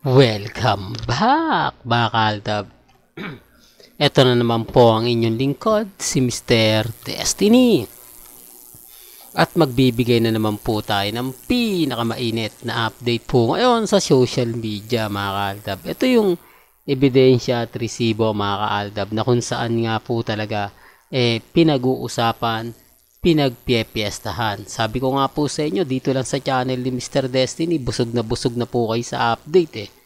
Welcome back, mga kaaldab. Ito na naman po ang inyong lingkod, si Mr. Destiny. At magbibigay na naman po tayo ng pinakamainit na update po ngayon sa social media, mga kaaldab. Ito yung ebidensya at resibo, mga kaaldab, na kung saan nga po talaga pinag-uusapan, pinagpipiestahan. Sabi ko nga po sa inyo, dito lang sa channel ni Mr. Destiny, busog na po kayo sa update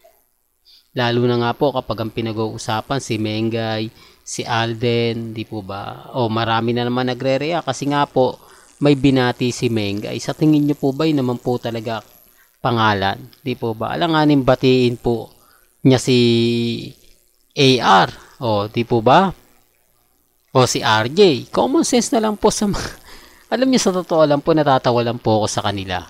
Lalo na nga po kapag ang pinag-uusapan si Mengay, si Alden, di po ba? O marami na naman nagre-react kasi nga po may binati si Mengay. Sa tingin nyo po ba yun naman po talaga pangalan? Di po ba? Alanganin batiin po niya si AR. O di po ba? O si RJ. Common sense na lang po sa alam niyo, sa totoo lang po, natatawa lang po ako sa kanila.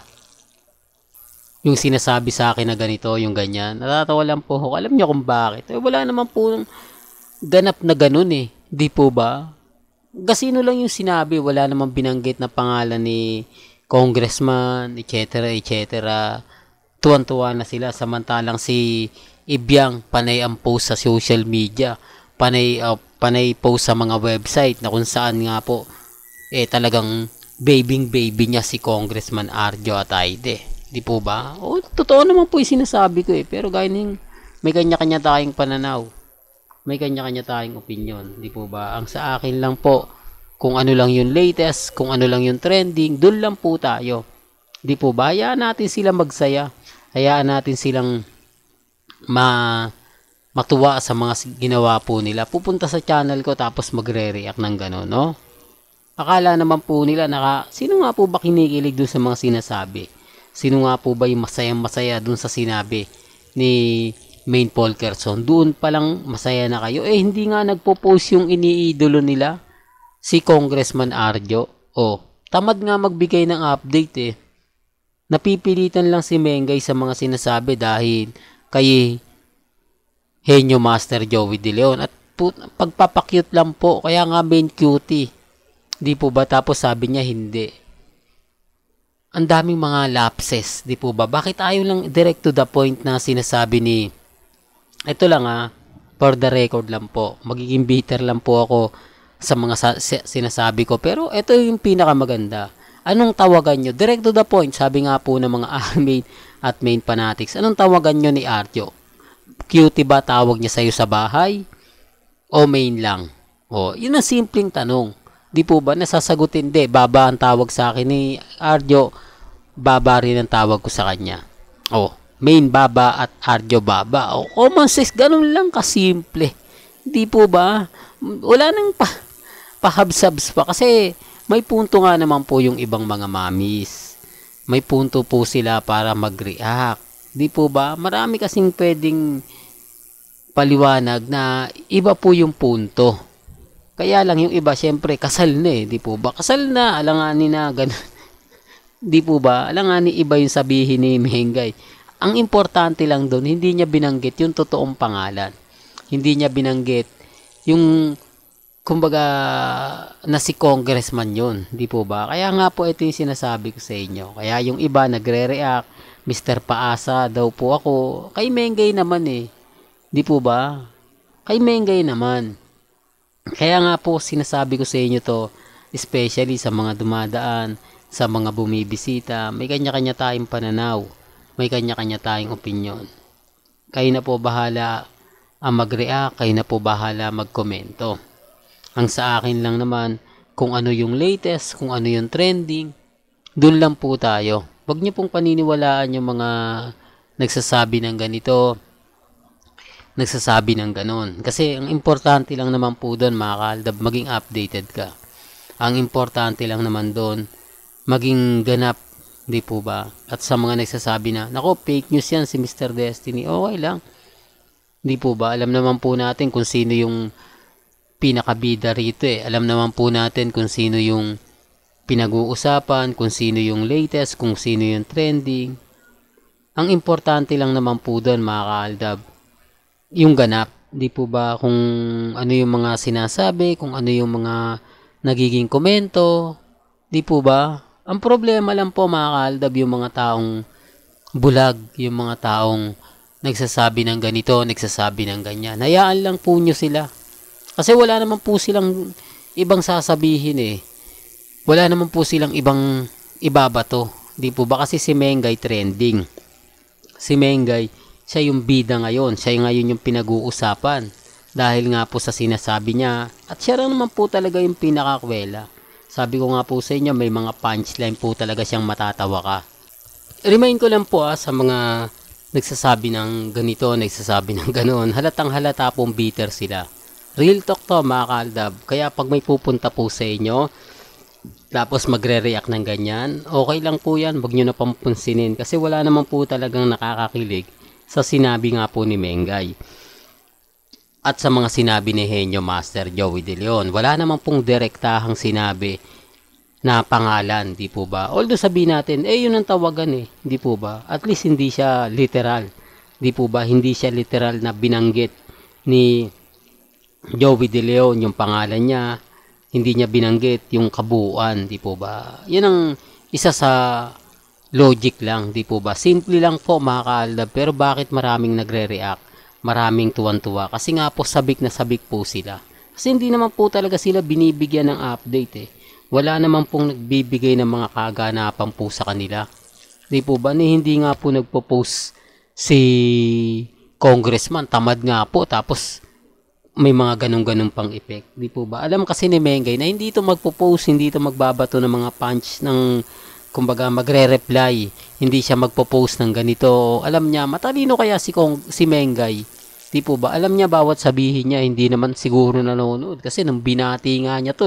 Yung sinasabi sa akin na ganito, yung ganyan, natatawa lang po ako. Alam niyo kung bakit? Wala naman po ganap na ganun Di po ba? Gasino lang yung sinabi, wala namang binanggit na pangalan ni congressman, etc. Tuwan-tuwa na sila. Samantalang si Ibyang, panay ang post sa social media. Panay post sa mga website na kung saan nga po talagang baby niya si Congressman Arjo Ataide. Di po ba? O, totoo naman po yung sinasabi ko Pero gaya may kanya-kanya tayong pananaw. May kanya-kanya tayong opinion. Di po ba? Ang sa akin lang po, kung ano lang yung latest, kung ano lang yung trending, dun lang po tayo. Di po ba? Hayaan natin sila magsaya. Hayaan natin silang matuwa sa mga ginawa po nila. Pupunta sa channel ko tapos magre-react ng gano'n, no? Akala naman po nila sino nga po ba kinikilig dun sa mga sinasabi? Sino nga po ba yung masayang-masaya dun sa sinabi ni Main Polkerson? Doon pa lang masaya na kayo. Hindi nga nagpo-post yung iniidolo nila, si Congressman Arjo. Tamad nga magbigay ng update Napipilitan lang si Mengay sa mga sinasabi dahil kay Henyo Master Joey De Leon. At pagpapakyut lang po, kaya nga main cutie. Di po ba? Tapos sabi niya hindi. Ang daming mga lapses, di po ba? Bakit ayaw lang direct to the point na sinasabi ni ito lang for the record lang po. Magiging bitter lang po ako sa mga sinasabi ko. Pero ito yung pinakamaganda. Anong tawagan nyo? Direct to the point. Sabi nga po ng mga main at main fanatics. Anong tawagan nyo ni Arjo? Cutie ba tawag niya sa'yo sa bahay? O main lang? Yun ang simpleng tanong. Di po ba nasasagutin? Baba ang tawag sa akin ni Arjo, baba rin ang tawag ko sa kanya. Main baba at Arjo baba. Common sense, ganun lang kasimple. Di po ba? Wala nang pahabsabs pa kasi may punto nga naman po yung ibang mga mamis. May punto po sila para mag-react. Di po ba? Marami kasing pwedeng paliwanag na iba po yung punto. Kaya lang yung iba, syempre, kasal na di po ba? Kasal na, alanganin na, ganun. Di po ba? Alanganin iba yung sabihin ni Mengay. Ang importante lang doon, hindi niya binanggit yung totoong pangalan. Hindi niya binanggit yung, kumbaga, na si congressman yun. Di po ba? Kaya nga po ito yung sinasabi ko sa inyo. Kaya yung iba nagre-react, Mr. Paasa daw po ako. Kay Mengay naman Di po ba? Kay Mengay naman. Kaya nga po sinasabi ko sa inyo to, especially sa mga dumadaan, sa mga bumibisita, may kanya-kanya tayong pananaw, may kanya-kanya tayong opinion. Kayo na po bahala ang mag-react, kayo na po bahala magkomento. Ang sa akin lang naman, kung ano yung latest, kung ano yung trending, dun lang po tayo. Huwag niyo pong paniniwalaan yung mga nagsasabi ng ganito, nagsasabi ng ganon. Kasi ang importante lang naman po doon, mga kaaldab, maging updated ka. Ang importante lang naman doon, maging ganap, di po ba? At sa mga nagsasabi na, nako, fake news yan si Mr. Destiny, okay lang. Di po ba? Alam naman po natin kung sino yung pinakabida rito Alam naman po natin kung sino yung pinag-uusapan, kung sino yung latest, kung sino yung trending. Ang importante lang naman po doon, mga kaaldab, yung ganap. Di po ba kung ano yung mga sinasabi, kung ano yung mga nagiging komento. Di po ba? Ang problema lang po, mga kaaldab, yung mga taong bulag, yung mga taong nagsasabi ng ganito, nagsasabi ng ganyan. Hayaan lang po nyo sila. Kasi wala naman po silang ibang sasabihin eh. Wala naman po silang ibang ibabato. Di po ba? Kasi si Mengay trending. Si Mengay, siya yung bida ngayon. Siya ngayon yung pinag-uusapan. Dahil nga po sa sinasabi niya. At siya lang naman po talaga yung pinakakwela. Sabi ko nga po sa inyo, may mga punchline po talaga siyang matatawa ka. Remind ko lang po sa mga nagsasabi ng ganito, nagsasabi ng ganon. Halatang halata pong bitter sila. Real talk to mga kaaldab. Kaya pag may pupunta po sa inyo, tapos magre-react ng ganyan, okay lang po yan. Huwag nyo na pampansinin. Kasi wala naman po talagang nakakakilig sa sinabi nga po ni Mengay. At sa mga sinabi ni Henyo Master Joey De Leon, wala naman pong direktahang sinabi na pangalan, di po ba? Although sabihin natin, yun ang tawagan di po ba? At least hindi siya literal, di po ba? Hindi siya literal na binanggit ni Joey De Leon yung pangalan niya, hindi niya binanggit yung kabuuan, di po ba? Yan ang isa sa logic lang, di po ba? Simple lang po mga kaaldab, pero bakit maraming nagre-react? Maraming tuwan-tuwa kasi nga po sabik na sabik po sila. Kasi hindi naman po talaga sila binibigyan ng update Wala naman pong nagbibigay ng mga kaganapan po sa kanila. Di po ba? Hindi nga po nagpo-post si congressman. Tamad nga po. Tapos may mga ganun-ganun pang effect. Di po ba? Alam kasi ni Mengay na hindi ito magpo-post, hindi ito magbabato ng mga punch ng kumbaga magre-reply, hindi siya magpo-post ng ganito. Alam niya, matalino kaya si Mengay. Di po ba? Alam niya bawat sabihin niya, hindi naman siguro nanonood. Kasi nung binati nga niya to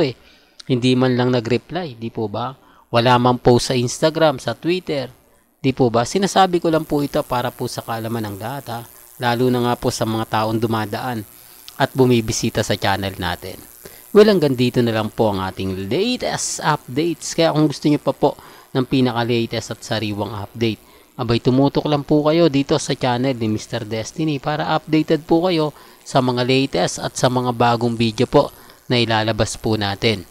hindi man lang nag-reply. Di po ba? Wala man post sa Instagram, sa Twitter. Di po ba? Sinasabi ko lang po ito para po sa kaalaman ng lahat Lalo na nga po sa mga taong dumadaan at bumibisita sa channel natin. Well, hanggang dito na lang po ang ating latest updates. Kaya kung gusto niyo pa po ng pinaka-latest at sariwang update, abay tumutok lang po kayo dito sa channel ni Mr. Destiny para updated po kayo sa mga latest at sa mga bagong video po na ilalabas po natin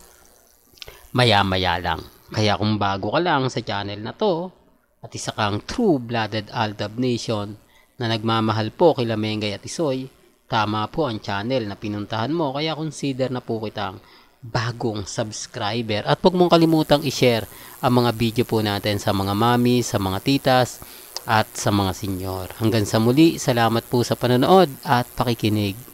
maya-maya lang. Kaya kung bago ka lang sa channel na to at isa kang true-blooded Aldab Nation na nagmamahal po kila Mengay at Isoy, tama po ang channel na pinuntahan mo. Kaya consider na po kitang bagong subscriber at huwag mong kalimutang i-share ang mga video po natin sa mga mami, sa mga titas at sa mga senyor. Hanggang sa muli, salamat po sa panonood at pakikinig.